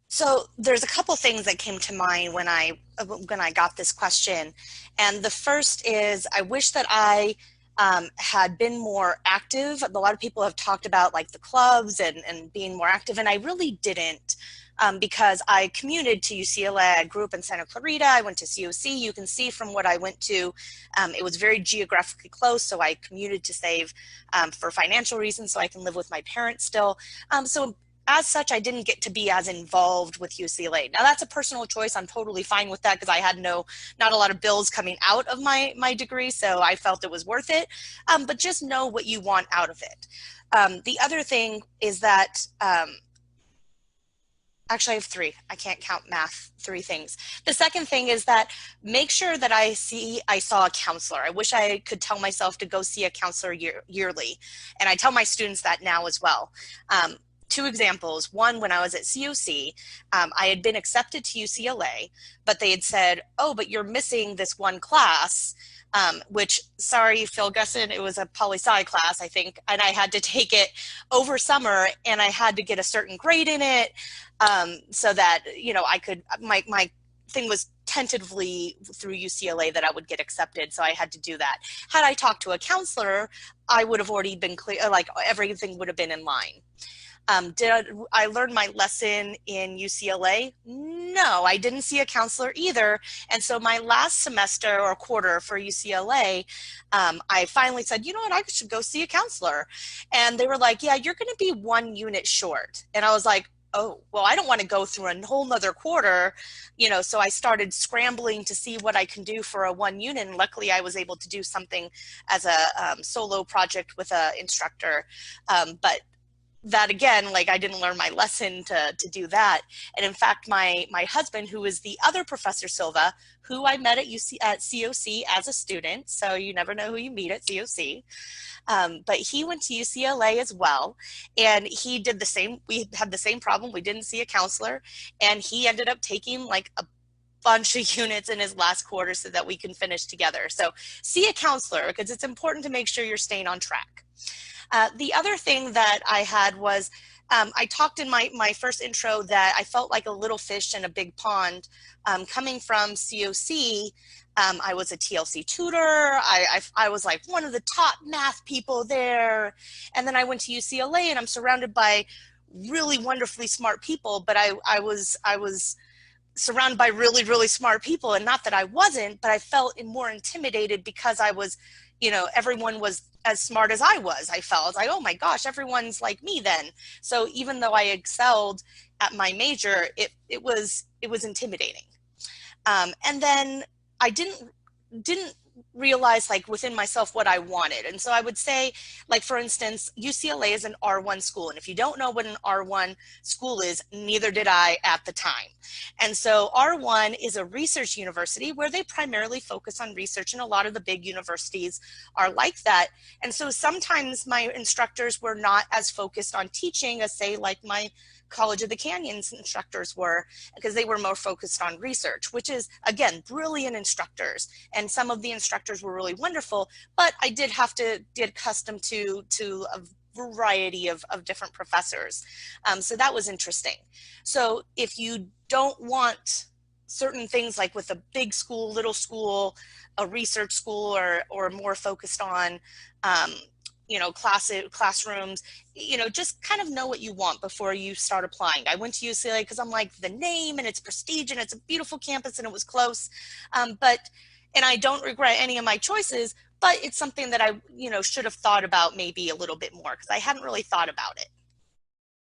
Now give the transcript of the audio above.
So there's a couple things that came to mind when I got this question, and the first is I wish that I had been more active. A lot of people have talked about like the clubs and being more active, and I really didn't. Because I commuted to UCLA. I grew up in Santa Clarita. I went to COC. You can see from what I went to, it was very geographically close. So I commuted to save for financial reasons so I can live with my parents still. So as such, I didn't get to be as involved with UCLA. Now that's a personal choice. I'm totally fine with that because I had not a lot of bills coming out of my degree, so I felt it was worth it. But just know what you want out of it. The other thing is that actually I have three. I can't count math, three things. The second thing is that make sure that I saw a counselor. I wish I could tell myself to go see a counselor yearly. And I tell my students that now as well. Two examples. One, when I was at COC, I had been accepted to UCLA, but they had said, oh, but you're missing this one class, which, sorry, Phil Gusson, it was a poli-sci class, I think, and I had to take it over summer, and I had to get a certain grade in it, so that, I could, my thing was tentatively through UCLA that I would get accepted, so I had to do that. Had I talked to a counselor, I would have already been clear, like everything would have been in line. Did I learn my lesson in UCLA? No, I didn't see a counselor either. And so my last semester or quarter for UCLA, I finally said, you know what, I should go see a counselor. And they were like, yeah, you're going to be 1 unit short. And I was like, oh, well, I don't want to go through a whole nother quarter, so I started scrambling to see what I can do for a 1 unit. And luckily I was able to do something as a solo project with an instructor. But that again, like I didn't learn my lesson to do that. And in fact, my husband, who is the other Professor Silva, who I met at COC as a student, so you never know who you meet at COC, but he went to UCLA as well, and he did the same. We had the same problem. We didn't see a counselor, and he ended up taking like a bunch of units in his last quarter so that we can finish together. So see a counselor because it's important to make sure you're staying on track. The other thing that I had was I talked in my first intro that I felt like a little fish in a big pond. Coming from COC, I was a TLC tutor. I was like one of the top math people there. And then I went to UCLA and I'm surrounded by really wonderfully smart people, but I was surrounded by really, really smart people. And not that I wasn't, but I felt more intimidated because I was, everyone was as smart as I was. I felt like, oh my gosh, everyone's like me then. So even though I excelled at my major, it was intimidating. And then I didn't realize like within myself what I wanted. And so I would say, like, for instance, UCLA is an R1 school. And if you don't know what an R1 school is, neither did I at the time. And so R1 is a research university where they primarily focus on research, and a lot of the big universities are like that. And so sometimes my instructors were not as focused on teaching as, say, like my College of the Canyons instructors were, because they were more focused on research, which is, again, brilliant instructors. And some of the instructors were really wonderful, but I did have to get accustomed to a variety of different professors. So that was interesting. So if you don't want certain things, like with a big school, little school, a research school, or more focused on classrooms, just kind of know what you want before you start applying. I went to UCLA because I'm like, the name and its prestige and it's a beautiful campus and it was close. And I don't regret any of my choices, but it's something that I, should have thought about maybe a little bit more because I hadn't really thought about it.